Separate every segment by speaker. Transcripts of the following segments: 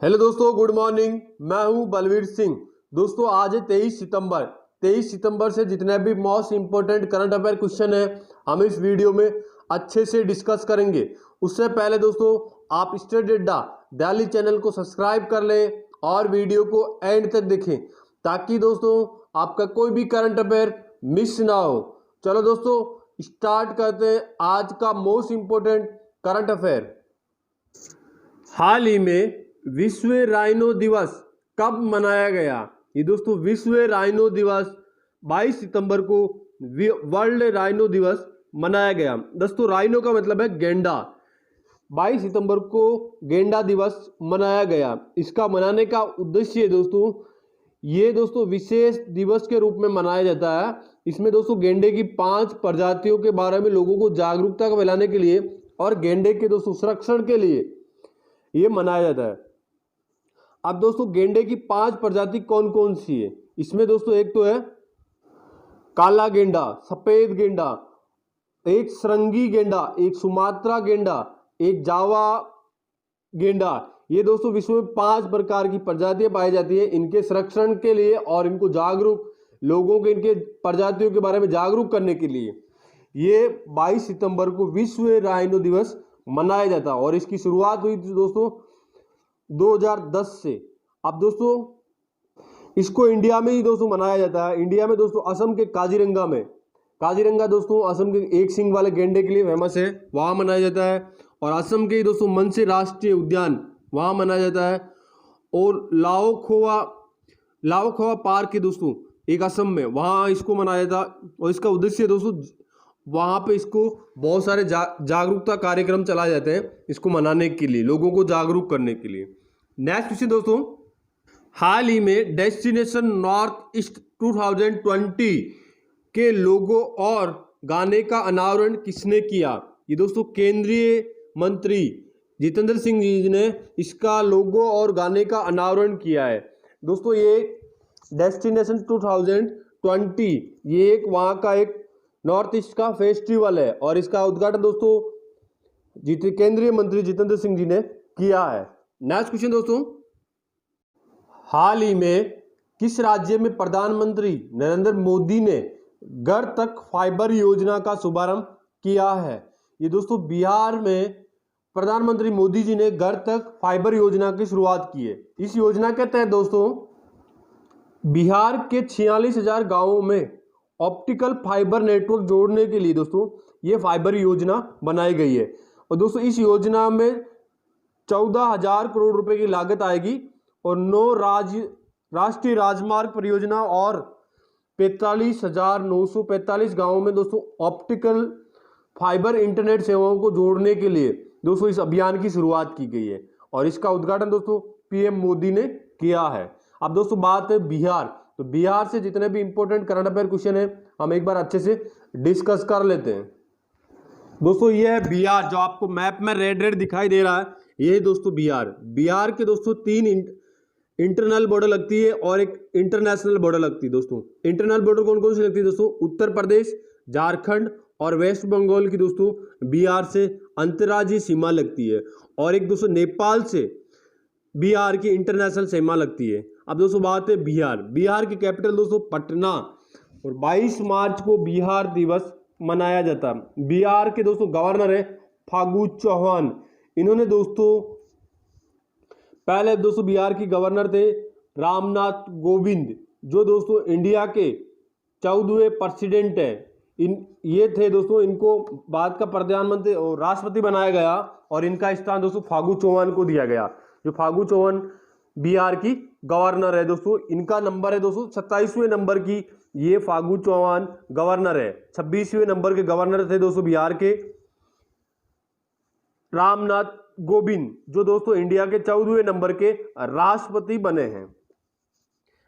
Speaker 1: Hello दोस्तों, good morning. मैं हूं बलवीर सिंह। दोस्तों आज है 23 सितंबर। 23 सितंबर से जितने भी most important current affair question है हम इस वीडियो में अच्छे से डिस्कस करेंगे। उससे पहले दोस्तों आप स्टडी अड्डा दिल्ली चैनल को सब्सक्राइब कर लें और वीडियो को एंड तक देखें ताकि दोस्तों आपका कोई भी करंट अफेयर मिस ना हो। चलो दोस्तों स्टार्ट करते हैं आज का मोस्ट इंपोर्टेंट करंट अफेयर। हाल ही में विश्व राइनो दिवस कब मनाया गया? ये दोस्तों विश्व राइनो दिवस 22 सितंबर को वर्ल्ड राइनो दिवस मनाया गया। दोस्तों राइनो का मतलब है गेंडा। 22 सितंबर को गेंडा दिवस मनाया गया। इसका मनाने का उद्देश्य दोस्तों ये विशेष दिवस के रूप में मनाया जाता है। इसमें दोस्तों गेंडे की 5 प्रजातियों के बारे में लोगों को जागरूकता फैलाने के लिए और गेंडे के दोस्तों संरक्षण के लिए ये मनाया जाता है। अब दोस्तों गेंडे की 5 प्रजाति कौन कौन सी है? इसमें दोस्तों एक तो है काला गेंडा, सफेद गेंडा, एक सरंगी गेंडा, एक सुमात्रा गेंडा, एक जावा गेंडा। ये दोस्तों विश्व में 5 प्रकार की प्रजातियां पाई जाती है। इनके संरक्षण के लिए और इनको जागरूक लोगों के इनके प्रजातियों के बारे में जागरूक करने के लिए ये 22 सितंबर को विश्व राइनो दिवस मनाया जाता है। और इसकी शुरुआत हुई थी दोस्तों 2010 से। अब दोस्तों इसको इंडिया में ही दोस्तों मनाया जाता है। इंडिया में दोस्तों असम के काजीरंगा दोस्तों असम के एक सींग वाले गेंडे के लिए फेमस है, वहाँ मनाया जाता है। और असम के दोस्तों मनसे राष्ट्रीय उद्यान वहाँ मनाया जाता है। और लाओखोवा पार्क के दोस्तों एक असम में, वहाँ इसको मनाया जाता है। और इसका उद्देश्य दोस्तों वहाँ पे इसको बहुत सारे जागरूकता कार्यक्रम चलाए जाते हैं इसको मनाने के लिए, लोगों को जागरूक करने के लिए। नेक्स्ट क्वेश्चन दोस्तों, हाल ही में डेस्टिनेशन नॉर्थ ईस्ट 2020 के लोगो और गाने का अनावरण किसने किया? ये दोस्तों केंद्रीय मंत्री जितेंद्र सिंह जी ने इसका लोगो और गाने का अनावरण किया है। दोस्तों ये डेस्टिनेशन 2020 ये एक वहाँ का एक नॉर्थ ईस्ट का फेस्टिवल है और इसका उद्घाटन दोस्तों केंद्रीय मंत्री जितेंद्र सिंह जी ने किया है। नेक्स्ट क्वेश्चन दोस्तों, हाल ही में किस राज्य में प्रधानमंत्री नरेंद्र मोदी ने घर तक फाइबर योजना का शुभारंभ किया है? ये दोस्तों बिहार में प्रधानमंत्री मोदी जी ने घर तक फाइबर योजना की शुरुआत की है। इस योजना के तहत दोस्तों बिहार के 46,000 गांवों में ऑप्टिकल फाइबर नेटवर्क जोड़ने के लिए दोस्तों ये फाइबर योजना बनाई गई है। और दोस्तों इस योजना में 14,000 करोड़ रुपए की लागत आएगी और 9 राष्ट्रीय राजमार्ग परियोजना और 45,945 गांवों में दोस्तों ऑप्टिकल फाइबर इंटरनेट सेवाओं को जोड़ने के लिए दोस्तों इस अभियान की शुरुआत की गई है। और इसका उद्घाटन दोस्तों पीएम मोदी ने किया है। अब दोस्तों बात है बिहार, तो बिहार से जितने भी इंपॉर्टेंट करंट अफेयर क्वेश्चन है हम एक बार अच्छे से डिस्कस कर लेते हैं। दोस्तों ये है बिहार, जो आपको मैप में रेड दिखाई दे रहा है, ये है दोस्तों बिहार के दोस्तों 3 इंटरनल बॉर्डर लगती है और एक इंटरनेशनल बॉर्डर लगती है। दोस्तों इंटरनल बॉर्डर कौन कौन सी लगती है? दोस्तों उत्तर प्रदेश, झारखंड और वेस्ट बंगाल की दोस्तों बिहार से अंतर्राज्यीय सीमा लगती है। और एक दोस्तों नेपाल से बिहार की इंटरनेशनल सीमा लगती है। अब दोस्तों बात है बिहार की कैपिटल दोस्तों पटना। और 22 मार्च को बिहार दिवस मनाया जाता है। बिहार के दोस्तों गवर्नर है फागू चौहान। इन्होंने दोस्तों पहले दोस्तों बिहार की गवर्नर थे रामनाथ कोविंद, जो दोस्तों इंडिया के 14वें प्रेसिडेंट है। ये थे दोस्तों, इनको बाद का प्रधानमंत्री और राष्ट्रपति बनाया गया और इनका स्थान दोस्तों फागू चौहान को दिया गया। जो फागू चौहान बिहार की गवर्नर है दोस्तों, इनका नंबर है दोस्तों 27वें नंबर की ये फागू चौहान गवर्नर है। 26वें नंबर के गवर्नर थे दोस्तों बिहार के रामनाथ कोविंद, जो दोस्तों इंडिया के 14वें नंबर के राष्ट्रपति बने हैं।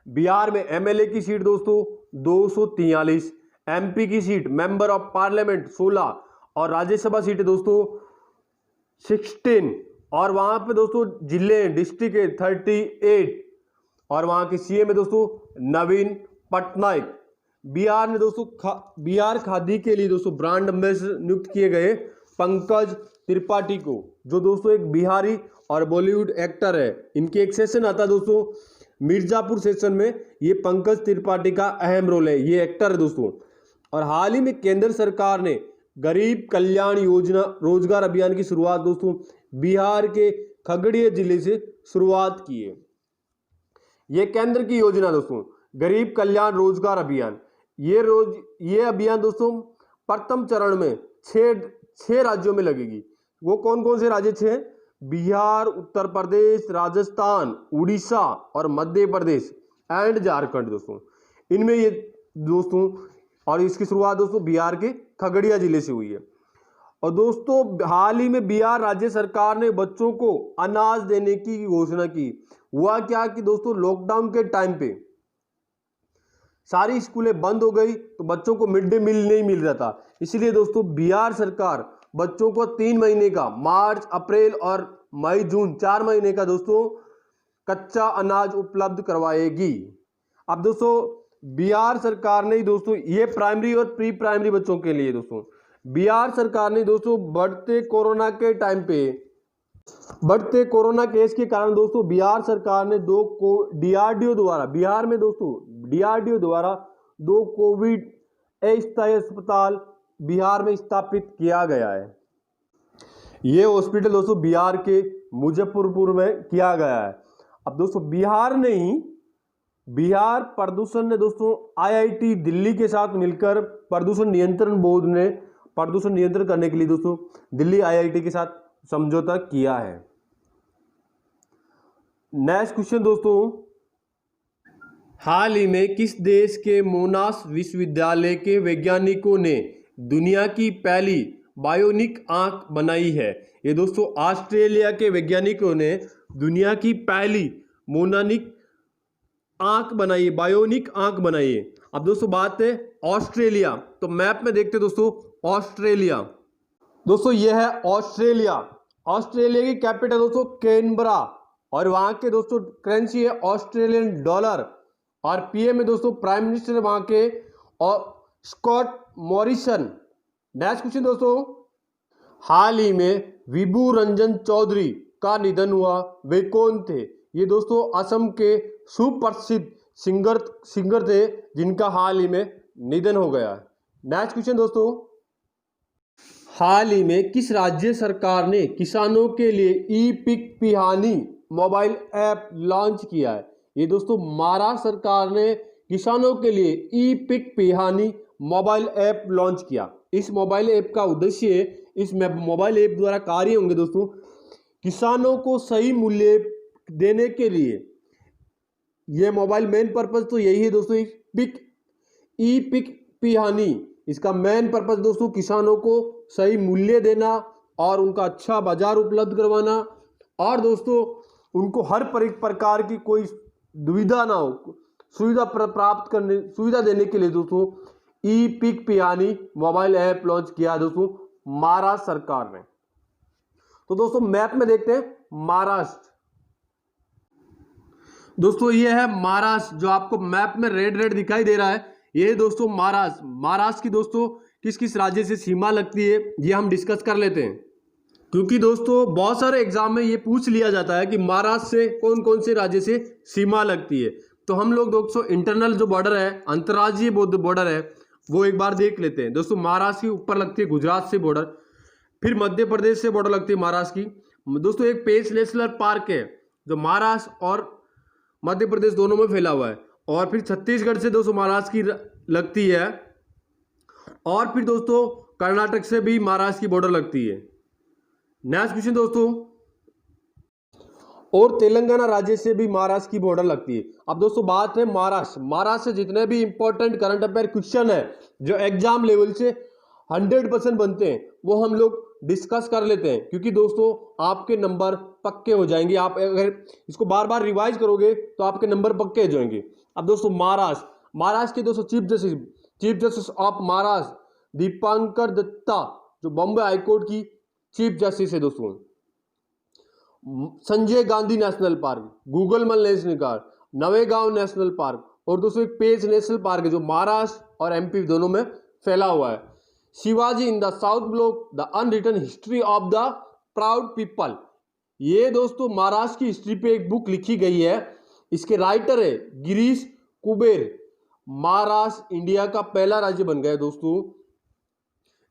Speaker 1: बिहार में एमएलए की सीट दोस्तों 243, एमपी की सीट मेंबर ऑफ पार्लियामेंट 16 और राज्यसभा सीट दोस्तों 16। और वहां पे दोस्तों जिले डिस्ट्रिक्ट है 38 और वहां के सीएम है दोस्तों नवीन पटनायक। बिहार ने दोस्तों बिहार खादी के लिए दोस्तों ब्रांड एम्बेसडर नियुक्त किए गए पंकज त्रिपाठी को, जो दोस्तों एक बिहारी और बॉलीवुड एक्टर है। इनके एक सेशन आता है दोस्तों मिर्जापुर सेशन में, ये पंकज त्रिपाठी का अहम रोल है, ये एक्टर है दोस्तों। और हाल ही में केंद्र सरकार ने गरीब कल्याण योजना रोजगार अभियान की शुरुआत दोस्तों बिहार के खगड़िया जिले से शुरुआत की है। ये केंद्र की योजना दोस्तों गरीब कल्याण रोजगार अभियान, ये अभियान दोस्तों प्रथम चरण में छह राज्यों में लगेगी। वो कौन कौन से राज्य छह? बिहार, उत्तर प्रदेश, राजस्थान, उड़ीसा और मध्य प्रदेश एंड झारखंड दोस्तों, इनमें ये दोस्तों, और इसकी शुरुआत दोस्तों बिहार के खगड़िया जिले से हुई है। और दोस्तों हाल ही में बिहार राज्य सरकार ने बच्चों को अनाज देने की घोषणा की। हुआ क्या कि दोस्तों लॉकडाउन के टाइम पे सारी स्कूलें बंद हो गई तो बच्चों को मिड डे मील नहीं मिल रहा था, इसलिए दोस्तों बिहार सरकार बच्चों को 3 महीने का, मार्च, अप्रैल और मई, जून 4 महीने का दोस्तों कच्चा अनाज उपलब्ध करवाएगी। अब दोस्तों बिहार सरकार ने दोस्तों ये प्राइमरी और प्री प्राइमरी बच्चों के लिए दोस्तों बिहार सरकार ने दोस्तों बढ़ते कोरोना के टाइम पे, बढ़ते कोरोना केस के कारण दोस्तों बिहार सरकार ने डीआरडीओ द्वारा, बिहार में दोस्तों डीआरडीओ द्वारा 2 कोविड अस्थायी अस्पताल बिहार में स्थापित किया गया है। ये हॉस्पिटल दोस्तों बिहार के मुजफ्फरपुर में किया गया है। अब दोस्तों बिहार नहीं, बिहार प्रदूषण ने दोस्तों आईआईटी दिल्ली के साथ मिलकर प्रदूषण नियंत्रण बोर्ड ने प्रदूषण नियंत्रण करने के लिए दोस्तों दिल्ली आईआईटी के साथ समझौता किया है। नेक्स्ट क्वेश्चन दोस्तों, हाल ही में किस देश के मोनाश विश्वविद्यालय के वैज्ञानिकों ने दुनिया की पहली बायोनिक आंख बनाई है? ये दोस्तों ऑस्ट्रेलिया के वैज्ञानिकों ने दुनिया की पहली मोनानिक आंख बनाई है, बायोनिक आंख बनाई है। अब दोस्तों बात है ऑस्ट्रेलिया, तो मैप में देखते दोस्तों ऑस्ट्रेलिया, दोस्तों यह है ऑस्ट्रेलिया। ऑस्ट्रेलिया की कैपिटल दोस्तों कैनबरा और वहां के दोस्तों करेंसी है ऑस्ट्रेलियन डॉलर और पीएम में दोस्तों प्राइम मिनिस्टर वहां के और स्कॉट मॉरिसन। नेक्स्ट क्वेश्चन दोस्तों, हाल ही में विभू रंजन चौधरी का निधन हुआ, वे कौन थे? ये दोस्तों असम के सुप्रसिद्ध सिंगर थे जिनका हाल ही में निधन हो गया। नेक्स्ट क्वेश्चन दोस्तों, हाल ही में किस राज्य सरकार ने किसानों के लिए e Peek Pahani mobile app launch किया है? ये दोस्तों महाराष्ट्र सरकार ने किसानों के लिए e Peek Pahani mobile app launch किया। इस मोबाइल ऐप का उद्देश्य, इस मोबाइल ऐप द्वारा कार्य होंगे दोस्तों किसानों को सही मूल्य देने के लिए। ये मोबाइल मेन पर्पज तो यही है दोस्तों, ई पिक पिहानी, इसका मेन पर्पज दोस्तों किसानों को सही मूल्य देना और उनका अच्छा बाजार उपलब्ध करवाना और दोस्तों उनको हर प्रकार की कोई दुविधा ना हो, सुविधा देने के लिए दोस्तों e Peek Pahani mobile app launch किया दोस्तों महाराष्ट्र सरकार ने। तो दोस्तों मैप में देखते हैं महाराष्ट्र, दोस्तों ये है महाराष्ट्र, जो आपको मैप में रेड दिखाई दे रहा है, ये दोस्तों महाराष्ट्र की दोस्तों किस किस राज्य से सीमा लगती है ये हम डिस्कस कर लेते हैं, क्योंकि दोस्तों बहुत सारे एग्जाम में ये पूछ लिया जाता है कि महाराष्ट्र से कौन कौन से राज्य से सीमा लगती है। तो हम लोग दोस्तों इंटरनल जो बॉर्डर है, अंतर्राज्यीय बॉर्डर है, वो एक बार देख लेते हैं। दोस्तों महाराष्ट्र के ऊपर लगती है गुजरात से बॉर्डर, फिर मध्य प्रदेश से बॉर्डर लगती है महाराष्ट्र की। दोस्तों एक पेंच नेशनल पार्क है जो महाराष्ट्र और मध्य प्रदेश दोनों में फैला हुआ है, और फिर छत्तीसगढ़ से दोस्तों महाराष्ट्र की लगती है, और फिर दोस्तों कर्नाटक से भी महाराष्ट्र की बॉर्डर लगती है। नेक्स्ट क्वेश्चन दोस्तों, और तेलंगाना राज्य से भी महाराष्ट्र की बॉर्डर लगती है। अब दोस्तों बात है महाराष्ट्र से जितने भी इंपॉर्टेंट करंट अफेयर क्वेश्चन है जो एग्जाम लेवल से 100% बनते हैं वो हम लोग डिस्कस कर लेते हैं, क्योंकि दोस्तों आपके नंबर पक्के हो जाएंगे। आप अगर इसको बार बार रिवाइज करोगे तो आपके नंबर पक्के हो जाएंगे। अब दोस्तों महाराष्ट्र के दोस्तों chief justice of Maharashtra Dipankar Datta, जो बॉम्बे हाईकोर्ट की चीफ जस्टिस है दोस्तों। Sanjay Gandhi national park, Gugamal national park, Navegaon national park, और दोस्तों एक पेंच नेशनल पार्क है जो महाराष्ट्र और एमपी दोनों में फैला हुआ है। Shivaji in the south block, the unwritten history of the proud people, ये दोस्तों महाराष्ट्र की हिस्ट्री पे एक बुक लिखी गई है, इसके राइटर है गिरीश कुबेर। महाराष्ट्र इंडिया का पहला राज्य बन गया दोस्तों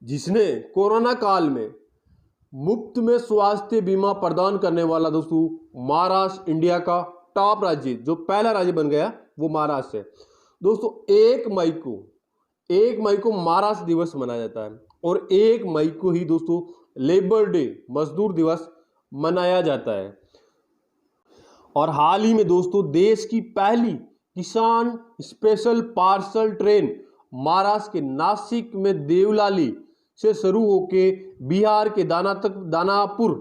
Speaker 1: जिसने कोरोना काल में मुफ्त में स्वास्थ्य बीमा प्रदान करने वाला दोस्तों महाराष्ट्र इंडिया का टॉप राज्य, जो पहला राज्य बन गया वो महाराष्ट्र है दोस्तों। 1 मई को महाराष्ट्र दिवस मनाया जाता है और 1 मई को ही दोस्तों लेबर डे, मजदूर दिवस मनाया जाता है। और हाल ही में दोस्तों देश की पहली किसान स्पेशल पार्सल ट्रेन महाराष्ट्र के नासिक में देवलाली से शुरू होके बिहार के दानापुर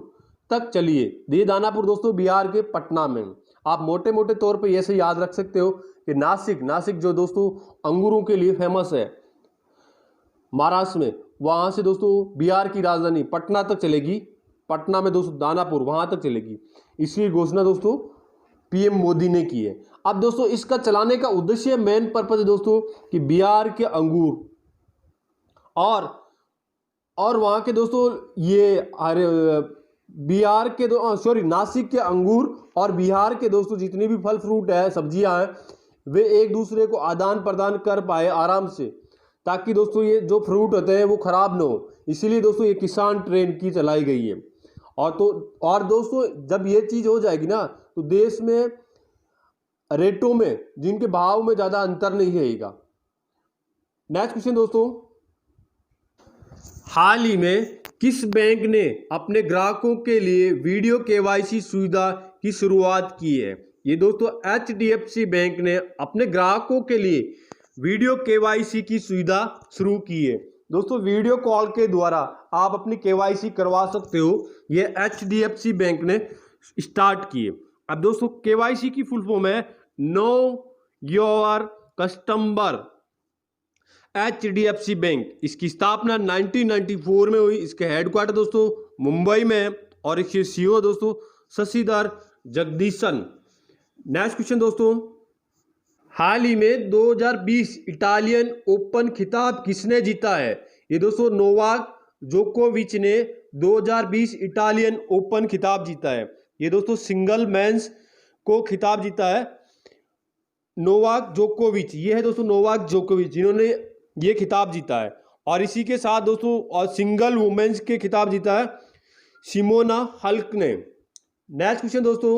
Speaker 1: तक चली है। ये दानापुर दोस्तों बिहार के पटना में। आप मोटे मोटे तौर पे ऐसे याद रख सकते हो कि नासिक जो दोस्तों अंगूरों के लिए फेमस है महाराष्ट्र में, वहां से दोस्तों बिहार की राजधानी पटना तक चलेगी। पटना में दोस्तों दानापुर वहां तक चलेगी। इसकी घोषणा दोस्तों पीएम मोदी ने की है। अब दोस्तों इसका चलाने का उद्देश्य, मेन पर्पज है दोस्तों कि बिहार के अंगूर और वहां के दोस्तों ये बिहार के नासिक के अंगूर और बिहार के दोस्तों जितने भी फल फ्रूट है, सब्जियां हैं, वे एक दूसरे को आदान प्रदान कर पाए आराम से, ताकि दोस्तों ये जो फ्रूट होते हैं वो खराब ना हो। इसीलिए दोस्तों ये किसान ट्रेन की चलाई गई है। और दोस्तों जब ये चीज हो जाएगी ना तो देश में रेटों में, जिनके भाव में ज्यादा अंतर नहीं रहेगा। नेक्स्ट क्वेश्चन दोस्तों, हाल ही में किस बैंक ने अपने ग्राहकों के लिए वीडियो केवाईसी सुविधा की शुरुआत की है? ये दोस्तों HDFC बैंक ने अपने ग्राहकों के लिए वीडियो केवाईसी की सुविधा शुरू की है। दोस्तों वीडियो कॉल के द्वारा आप अपनी केवाईसी करवा सकते हो, ये HDFC बैंक ने स्टार्ट की है। अब दोस्तों केवाईसी की फुल फॉर्म है know your customer HDFC bank. इसकी स्थापना 1994 में हुई। इसके हेडक्वार्टर दोस्तों मुंबई में है और इसके CEO दोस्तों शशिधर जगदीशन। नेक्स्ट क्वेश्चन दोस्तों, हाल ही में 2020 इटालियन ओपन खिताब किसने जीता है? ये दोस्तों नोवाक जोकोविच ने 2020 इटालियन ओपन खिताब जीता है। ये दोस्तों सिंगल मेंस को खिताब जीता है नोवाक जोकोविच। ये है दोस्तों नोवाक जोकोविच जिन्होंने ये खिताब जीता है। और इसी के साथ दोस्तों और सिंगल वुमेन्स के खिताब जीता है सिमोना हालेप ने। नेक्स्ट क्वेश्चन दोस्तों,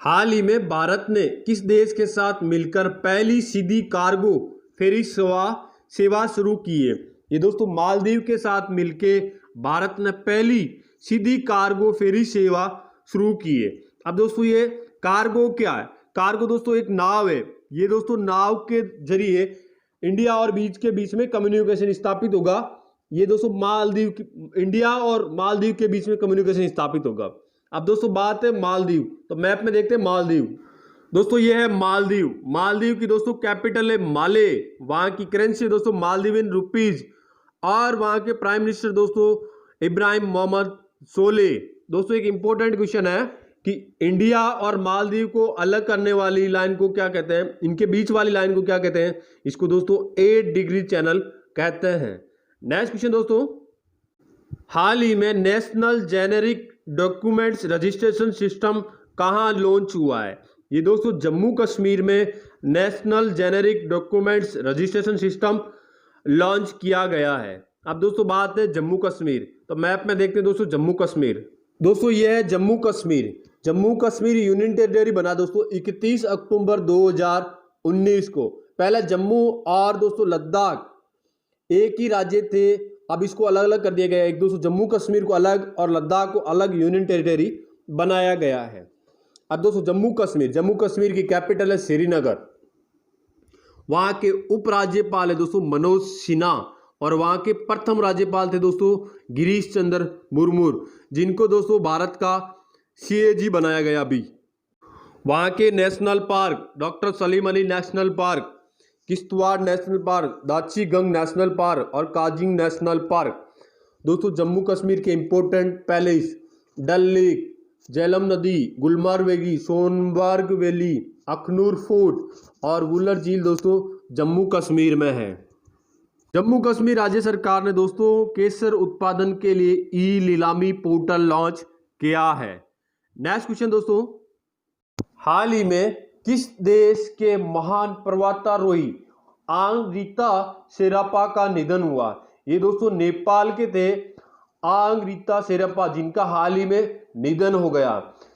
Speaker 1: हाल ही में भारत ने किस देश के साथ मिलकर पहली सीधी कार्गो फेरी सेवा शुरू की है? ये दोस्तों मालदीव के साथ मिलके भारत ने पहली सीधी कार्गो फेरी सेवा शुरू की है। अब दोस्तों ये कार्गो क्या है? कार्गो दोस्तों एक नाव है। ये दोस्तों नाव के जरिए इंडिया और के बीच में कम्युनिकेशन स्थापित होगा। ये दोस्तों इंडिया और मालदीव के बीच में कम्युनिकेशन स्थापित होगा। अब दोस्तों बात है मालदीव, तो मैप में देखते हैं मालदीव। दोस्तों ये है मालदीव की दोस्तों कैपिटल है माले। वहां की करेंसी दोस्तों मालदीवियन रुपीज और वहां के प्राइम मिनिस्टर दोस्तों इब्राहिम मोहम्मद सोले। दोस्तों एक इंपॉर्टेंट क्वेश्चन है कि इंडिया और मालदीव को अलग करने वाली लाइन को क्या कहते हैं? इनके बीच वाली लाइन को क्या कहते हैं? इसको दोस्तों 8 डिग्री चैनल कहते हैं। नेक्स्ट क्वेश्चन दोस्तों, हाल ही में national generic documents registration system कहां लॉन्च हुआ है? ये दोस्तों जम्मू कश्मीर में national generic documents registration system launch किया गया है। अब दोस्तों बात है जम्मू कश्मीर, तो मैप में देखते हैं दोस्तों जम्मू कश्मीर। दोस्तों ये है जम्मू कश्मीर यूनियन टेरिटरी बना दोस्तों 31 अक्टूबर 2019 को। पहले जम्मू और दोस्तों लद्दाख एक ही राज्य थे, अब इसको अलग अलग कर दिया गया है। एक दोस्तों जम्मू कश्मीर को अलग और लद्दाख को अलग यूनियन टेरिटरी बनाया गया है। अब दोस्तों जम्मू कश्मीर की कैपिटल है श्रीनगर। वहां के उपराज्यपाल है दोस्तों मनोज सिन्हा और वहां के प्रथम राज्यपाल थे दोस्तों गिरीश चंद्र मुर्मू, जिनको दोस्तों भारत का CAG बनाया गया अभी। वहां के national park doctor Salim Ali national park, Kishtwar national park, Dachigam national park और काजिंग नेशनल पार्क। दोस्तों जम्मू कश्मीर के important palace Dal lake, Jhelum नदी, Gulmarg valley, Sonamarg valley, Akhnoor fort और वुलर झील दोस्तों जम्मू कश्मीर में है। जम्मू कश्मीर राज्य सरकार ने दोस्तों केसर उत्पादन के लिए ई नीलामी पोर्टल लॉन्च क्या है। नेक्स्ट क्वेश्चन दोस्तों, हाल ही में किस देश के महान पर्वतारोही आंग रीता शेरापा का निधन हुआ। ये दोस्तों नेपाल के थे आंग रीता शेरापा, जिनका हाल ही में निधन हो गया।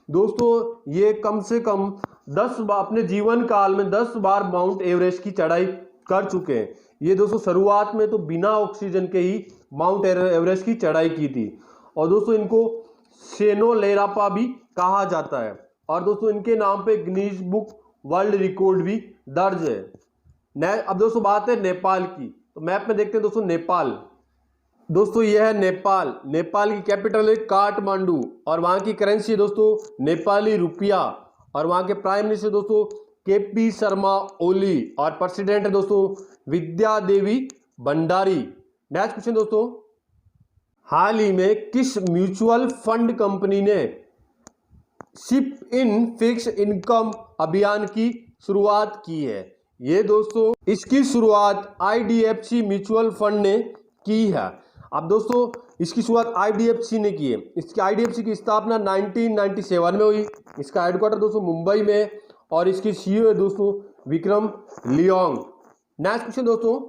Speaker 1: दोस्तों ये कम से कम 10 बार अपने जीवन काल में 10 बार माउंट एवरेस्ट की चढ़ाई कर चुके हैं। ये दोस्तों शुरुआत में तो बिना ऑक्सीजन के ही माउंट एवरेस्ट की चढ़ाई की थी। और दोस्तों इनको सेनो लेरापा भी कहा जाता है। और दोस्तों इनके नाम पे गिनीज बुक वर्ल्ड रिकॉर्ड भी दर्ज है। अब दोस्तों बात है नेपाल की, तो मैप में देखते हैं दोस्तों नेपाल। दोस्तों यह है नेपाल। नेपाल की कैपिटल है काठमांडू और वहां की करेंसी है दोस्तों नेपाली रुपया। और वहां के प्राइम मिनिस्टर दोस्तों केपी शर्मा ओली और प्रेसिडेंट है दोस्तों विद्या देवी भंडारी। नेक्स्ट क्वेश्चन दोस्तों, हाल ही में किस म्यूचुअल फंड कंपनी ने शिफ्ट इन फिक्स इनकम अभियान की शुरुआत की है। ये दोस्तों इसकी शुरुआत आईडीएफसी म्यूचुअल फंड ने की है। अब दोस्तों इसकी शुरुआत आईडीएफसी ने की है। इसकी आईडीएफसी की स्थापना 1997 में हुई। इसका हेडक्वार्टर दोस्तों मुंबई में और इसकी सीईओ है दोस्तों विक्रम लियोंग। नेक्स्ट क्वेश्चन दोस्तों,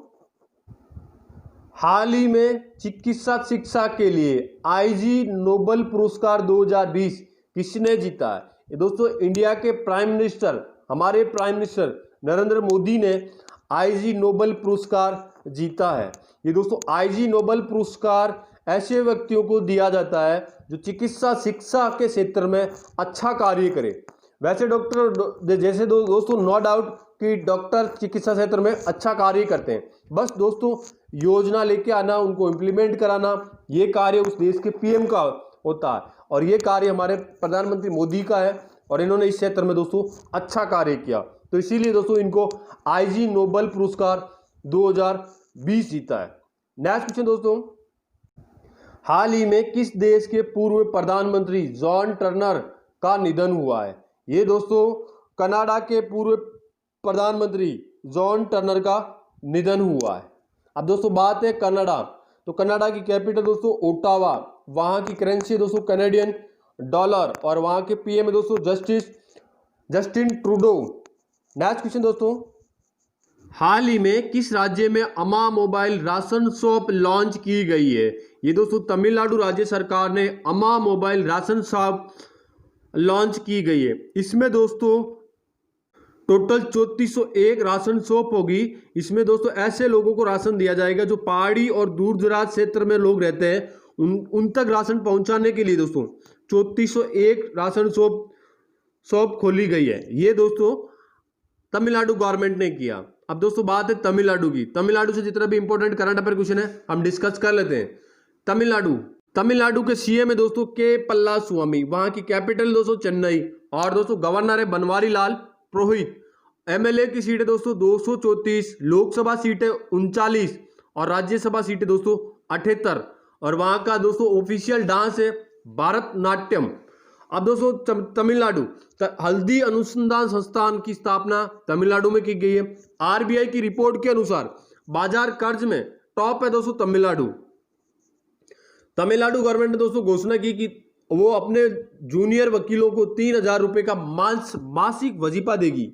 Speaker 1: हाल ही में चिकित्सा शिक्षा के लिए आईजी नोबेल पुरस्कार 2020 किसने जीता है। ये दोस्तों इंडिया के प्राइम मिनिस्टर, हमारे प्राइम मिनिस्टर नरेंद्र मोदी ने आईजी नोबेल पुरस्कार जीता है। ये दोस्तों आईजी नोबेल पुरस्कार ऐसे व्यक्तियों को दिया जाता है जो चिकित्सा शिक्षा के क्षेत्र में अच्छा कार्य करे। वैसे डॉक्टर जैसे दोस्तों नो डाउट कि डॉक्टर चिकित्सा क्षेत्र में अच्छा कार्य करते हैं, बस दोस्तों योजना लेके आना, उनको इम्प्लीमेंट कराना, ये कार्य उस देश के पीएम का होता है। और ये कार्य हमारे प्रधानमंत्री मोदी का है और इन्होंने इस क्षेत्र में दोस्तों अच्छा कार्य किया, तो इसीलिए दोस्तों इनको आईजी नोबेल पुरस्कार 2020 जीता है। नेक्स्ट क्वेश्चन दोस्तों, हाल ही में किस देश के पूर्व प्रधानमंत्री जॉन टर्नर का निधन हुआ है। ये दोस्तों कनाडा के पूर्व प्रधानमंत्री जॉन टर्नर का निधन हुआ है। अब दोस्तों बात है कनाडा, तो कनाडा की कैपिटल दोस्तों ओटावा, वहां की करेंसी दोस्तों कैनेडियन डॉलर और वहां के पीएम है दोस्तों जस्टिन ट्रूडो। नेक्स्ट क्वेश्चन दोस्तों, हाल ही में किस राज्य में अमा मोबाइल राशन शॉप लॉन्च की गई है। ये दोस्तों तमिलनाडु राज्य सरकार ने अमा मोबाइल राशन शॉप लॉन्च की गई है। इसमें दोस्तों टोटल 3401 राशन शॉप होगी। इसमें दोस्तों ऐसे लोगों को राशन दिया जाएगा जो पहाड़ी और दूर दराज क्षेत्र में लोग रहते हैं, उन तक राशन पहुंचाने के लिए दोस्तों 3401 राशन शॉप खोली गई है। ये दोस्तों तमिलनाडु गवर्नमेंट ने किया। अब दोस्तों बात है तमिलनाडु की। तमिलनाडु से जितना भी इंपॉर्टेंट करंट अफेयर क्वेश्चन है हम डिस्कस कर लेते हैं। तमिलनाडु के सीएम है दोस्तों के पल्लास्वामी, वहां की कैपिटल दोस्तों चेन्नई और दोस्तों गवर्नर है बनवारी लाल पुरोहित। एमएलए की सीट है दोस्तों 234, लोकसभा सीट है 39 और राज्यसभा सीट है दोस्तों 78 और वहां का दोस्तों ऑफिशियल डांस है भारतनाट्यम। अब दोस्तों तमिलनाडु हल्दी अनुसंधान संस्थान की स्थापना तमिलनाडु में की गई है। आरबीआई की रिपोर्ट के अनुसार बाजार कर्ज में टॉप है दोस्तों तमिलनाडु। तमिलनाडु गवर्नमेंट ने दोस्तों घोषणा की कि वो अपने जूनियर वकीलों को 3000 रुपए का मासिक वजीफा देगी।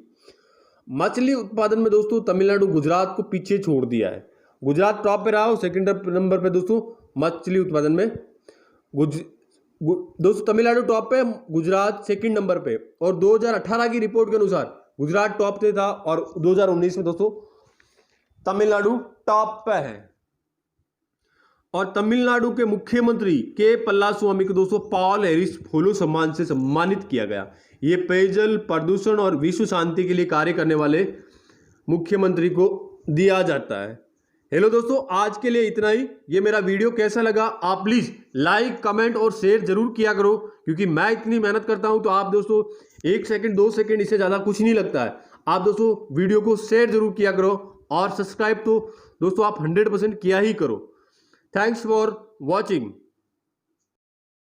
Speaker 1: मछली उत्पादन में दोस्तों तमिलनाडु गुजरात को पीछे छोड़ दिया है। गुजरात टॉप पे रहा हो, सेकंड नंबर पे दोस्तों मछली उत्पादन में दोस्तों तमिलनाडु टॉप पे, गुजरात सेकंड नंबर पे। और 2018 की रिपोर्ट के अनुसार गुजरात टॉप पे था और 2019 में दोस्तों तमिलनाडु टॉप पे है। और तमिलनाडु के मुख्यमंत्री के पल्लास्वामी को दोस्तों पॉल हैरिस फूलो सम्मान से सम्मानित किया गया। ये पेयजल, प्रदूषण और विश्व शांति के लिए कार्य करने वाले मुख्यमंत्री को दिया जाता है। हेलो दोस्तों, आज के लिए इतना ही। ये मेरा वीडियो कैसा लगा आप प्लीज लाइक, कमेंट और शेयर जरूर किया करो, क्योंकि मैं इतनी मेहनत करता हूं तो आप दोस्तों 1 सेकंड 2 सेकंड इससे ज्यादा कुछ नहीं लगता है। आप दोस्तों वीडियो को शेयर जरूर किया करो और सब्सक्राइब तो दोस्तों आप 100% किया ही करो। Thanks for watching.